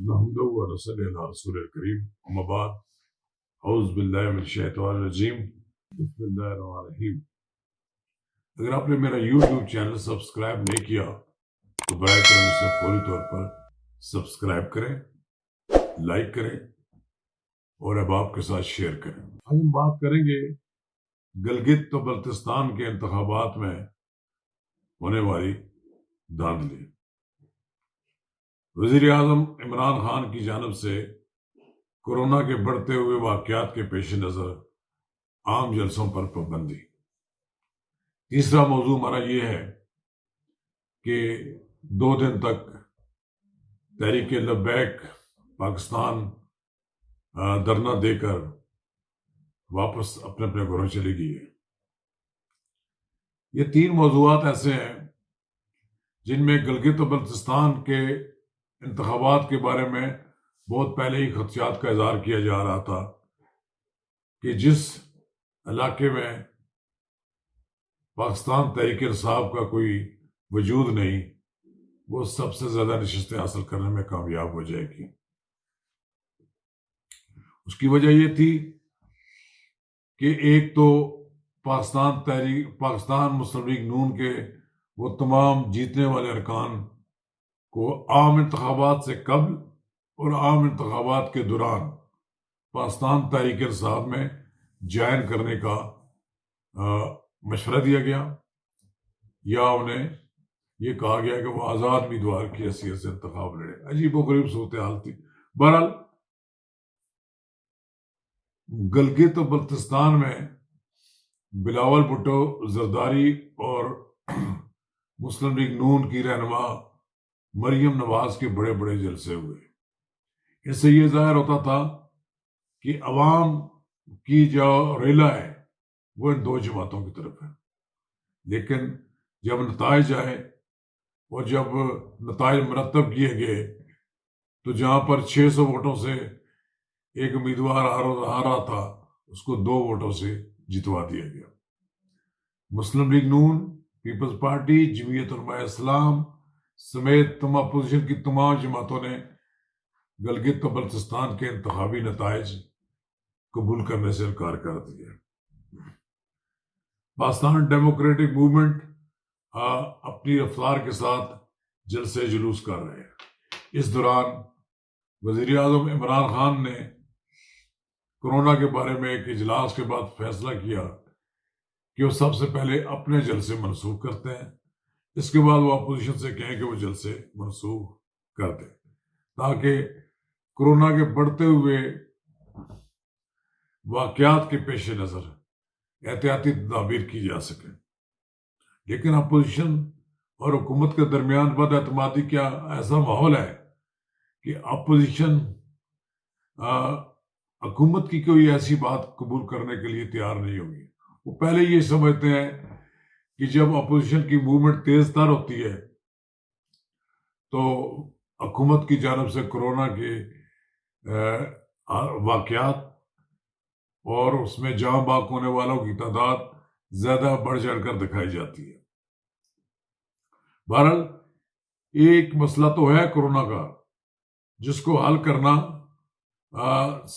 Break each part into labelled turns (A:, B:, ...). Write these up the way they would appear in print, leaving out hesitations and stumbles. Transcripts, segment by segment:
A: نحمده ونصلي على رسول الكريم اما بعد اعوذ باللہ من الشیطان الرجیم بسم اللہ الرحمن الرحیم۔ اگر آپ نے میرا یوٹیوب چینل سبسکرائب نہیں کیا تو برائے کرم اسے فوری طور پر سبسکرائب کریں، لائک کریں اور احباب کے ساتھ شیئر کریں۔ آج ہم بات کریں گے گلگت و بلتستان کے انتخابات میں ہونے والی دھاندلی۔ وزیر اعظم عمران خان کی جانب سے کورونا کے بڑھتے ہوئے واقعات کے پیش نظر عام جلسوں پر پابندی۔ تیسرا موضوع ہمارا یہ ہے کہ 2 دن تک تحریک لبیک پاکستان دھرنا دے کر واپس اپنے اپنے گھروں چلی گئی ہے۔ یہ 3 موضوعات ایسے ہیں جن میں گلگت و بلتستان کے انتخابات کے بارے میں بہت پہلے ہی خدشات کا اظہار کیا جا رہا تھا کہ جس علاقے میں پاکستان تحریک انصاف کا کوئی وجود نہیں، وہ سب سے زیادہ نشستیں حاصل کرنے میں کامیاب ہو جائے گی۔ اس کی وجہ یہ تھی کہ ایک تو پاکستان مسلم لیگ نون کے وہ تمام جیتنے والے ارکان کو عام انتخابات سے قبل اور عام انتخابات کے دوران پاکستان تحریک انصاف میں جوائن کرنے کا مشورہ دیا گیا، یا انہیں یہ کہا گیا کہ وہ آزاد امیدوار کی حیثیت سے انتخاب لڑے۔ عجیب و غریب صورتحال تھی۔ بہرحال گلگت و بلتستان میں بلاول بھٹو زرداری اور مسلم لیگ نون کی رہنما مریم نواز کے بڑے بڑے جلسے ہوئے۔ اس سے یہ ظاہر ہوتا تھا کہ عوام کی جو ریلا ہے وہ ان 2 جماعتوں کی طرف ہے، لیکن جب نتائج آئے اور جب نتائج مرتب کیے گئے تو جہاں پر 600 ووٹوں سے ایک امیدوار آ رہا تھا، اس کو 2 ووٹوں سے جتوا دیا گیا۔ مسلم لیگ نون، پیپلز پارٹی، جمعیت علماء اسلام سمیت اپوزیشن کی تمام جماعتوں نے گلگت و بلتستان کے انتخابی نتائج قبول کرنے سے انکار کر دیا۔ پاکستان ڈیموکریٹک موومنٹ اپنی رفتار کے ساتھ جلسے جلوس کر رہے ہیں۔ اس دوران وزیر اعظم عمران خان نے کورونا کے بارے میں ایک اجلاس کے بعد فیصلہ کیا کہ وہ سب سے پہلے اپنے جلسے منسوخ کرتے ہیں، اس کے بعد وہ اپوزیشن سے کہیں کہ وہ جلسے منسوخ کر دیں، تاکہ کورونا کے بڑھتے ہوئے واقعات کے پیش نظر احتیاطی تدابیر کی جا سکے۔ لیکن اپوزیشن اور حکومت کے درمیان بد اعتمادی کا ایسا ماحول ہے کہ اپوزیشن حکومت کی کوئی ایسی بات قبول کرنے کے لیے تیار نہیں ہوگی۔ وہ پہلے یہ سمجھتے ہیں کہ جب اپوزیشن کی موومنٹ تیز تر ہوتی ہے تو حکومت کی جانب سے کورونا کے واقعات اور اس میں جاں باک ہونے والوں کی تعداد زیادہ بڑھ چڑھ کر دکھائی جاتی ہے۔ بہرحال ایک مسئلہ تو ہے کورونا کا، جس کو حل کرنا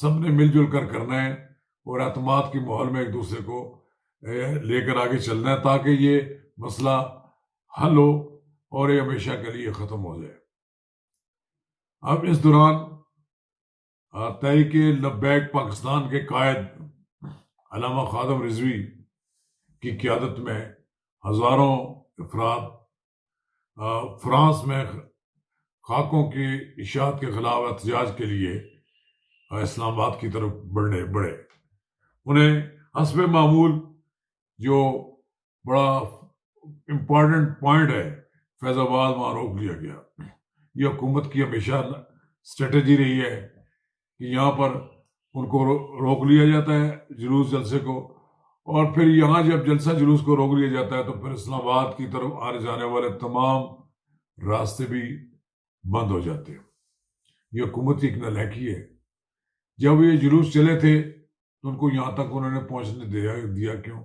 A: سب نے مل جل کر کرنا ہے اور اعتماد کے ماحول میں ایک دوسرے کو لے کر آگے چلنا ہے، تاکہ یہ مسئلہ حل ہو اور یہ ہمیشہ کے لیے ختم ہو جائے۔ اب اس دوران تحریک لبیک پاکستان کے قائد علامہ خادم رضوی کی قیادت میں ہزاروں افراد فرانس میں خاکوں کی اشاعت کے خلاف احتجاج کے لیے اسلام آباد کی طرف بڑھے۔ انہیں حسب معمول جو بڑا امپورٹنٹ پوائنٹ ہے فیض آباد، وہاں روک لیا گیا۔ یہ حکومت کی ہمیشہ اسٹریٹجی رہی ہے کہ یہاں پر ان کو روک لیا جاتا ہے جلوس جلسے کو، اور پھر یہاں جب جلسہ جلوس کو روک لیا جاتا ہے تو پھر اسلام آباد کی طرف آنے جانے والے تمام راستے بھی بند ہو جاتے ہیں۔ یہ حکومت کی ایک نالاکی ہے۔ جب یہ جلوس چلے تھے تو ان کو یہاں تک انہوں نے پہنچنے دیا کیوں؟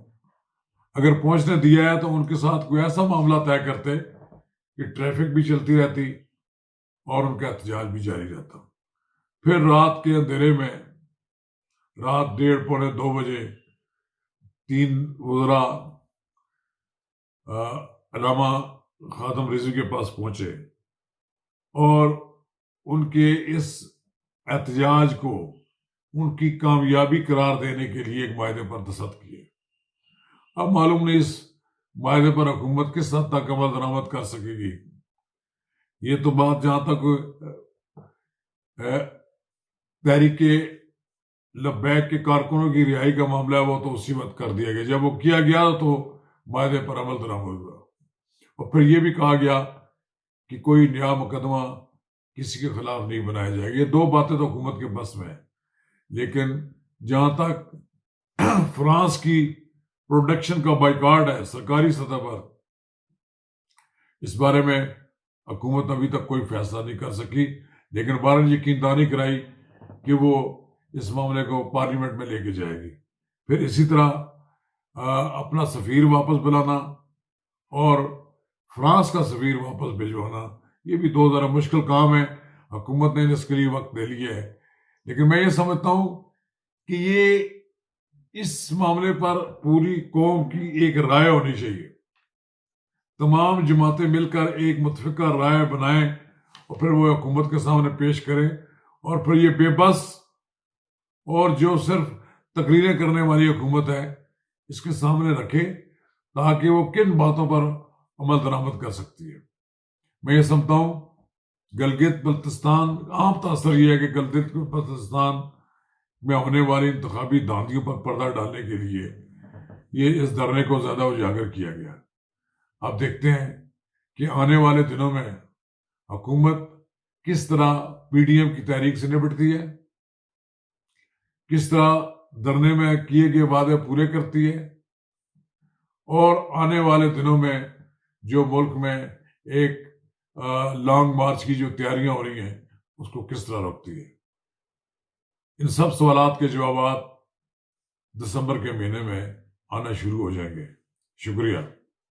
A: اگر پہنچنے دیا ہے تو ان کے ساتھ کوئی ایسا معاملہ طے کرتے کہ ٹریفک بھی چلتی رہتی اور ان کا احتجاج بھی جاری رہتا۔ پھر رات کے اندھیرے میں رات 1:30 پونے 2 بجے 3 وزراء علامہ خاتم رضوی کے پاس پہنچے اور ان کے اس احتجاج کو ان کی کامیابی قرار دینے کے لیے ایک معاہدے پر دستخط کیے۔ اب معلوم نہیں اس معاہدے پر حکومت کس حد تک عمل درآمد کر سکے گی۔ یہ تو بات جہاں تک تحریک لبیک کے کارکنوں کی رہائی کا معاملہ ہے وہ تو اسی وقت کر دیا گیا، جب وہ کیا گیا تو معاہدے پر عمل درآمد ہوا، اور پھر یہ بھی کہا گیا کہ کوئی نیا مقدمہ کسی کے خلاف نہیں بنایا جائے گا۔ یہ 2 باتیں تو حکومت کے بس میں ہیں، لیکن جہاں تک فرانس کی پروڈکشن کا بائیکاٹ ہے سرکاری سطح پر، اس بارے میں حکومت ابھی تک کوئی فیصلہ نہیں کر سکی، لیکن بہرحال یقین دہانی کرائی کہ وہ اس معاملے کو پارلیمنٹ میں لے کے جائے گی۔ پھر اسی طرح اپنا سفیر واپس بلانا اور فرانس کا سفیر واپس بھجوانا، یہ بھی 2 ذرا مشکل کام ہے، حکومت نے اس کے لیے وقت لے لیا ہے، لیکن میں یہ سمجھتا ہوں کہ یہ اس معاملے پر پوری قوم کی ایک رائے ہونی چاہیے، تمام جماعتیں مل کر ایک متفقہ رائے بنائیں اور پھر وہ حکومت کے سامنے پیش کریں، اور پھر یہ بے بس اور جو صرف تقریریں کرنے والی حکومت ہے اس کے سامنے رکھے تاکہ وہ کن باتوں پر عمل درآمد کر سکتی ہے۔ میں یہ سمجھتا ہوں گلگت بلتستان، عام تاثر یہ ہے کہ گلگت بلتستان میں ہونے والی انتخابی دھاندلیوں پر پردہ ڈالنے کے لیے یہ اس دھرنے کو زیادہ اجاگر کیا گیا۔ آپ دیکھتے ہیں کہ آنے والے دنوں میں حکومت کس طرح پی ڈی ایم کی تحریک سے نپٹتی ہے، کس طرح دھرنے میں کیے گئے وعدے پورے کرتی ہے، اور آنے والے دنوں میں جو ملک میں ایک لانگ مارچ کی جو تیاریاں ہو رہی ہیں اس کو کس طرح روکتی ہے۔ ان سب سوالات کے جوابات دسمبر کے مہینے میں آنا شروع ہو جائیں گے۔ شکریہ۔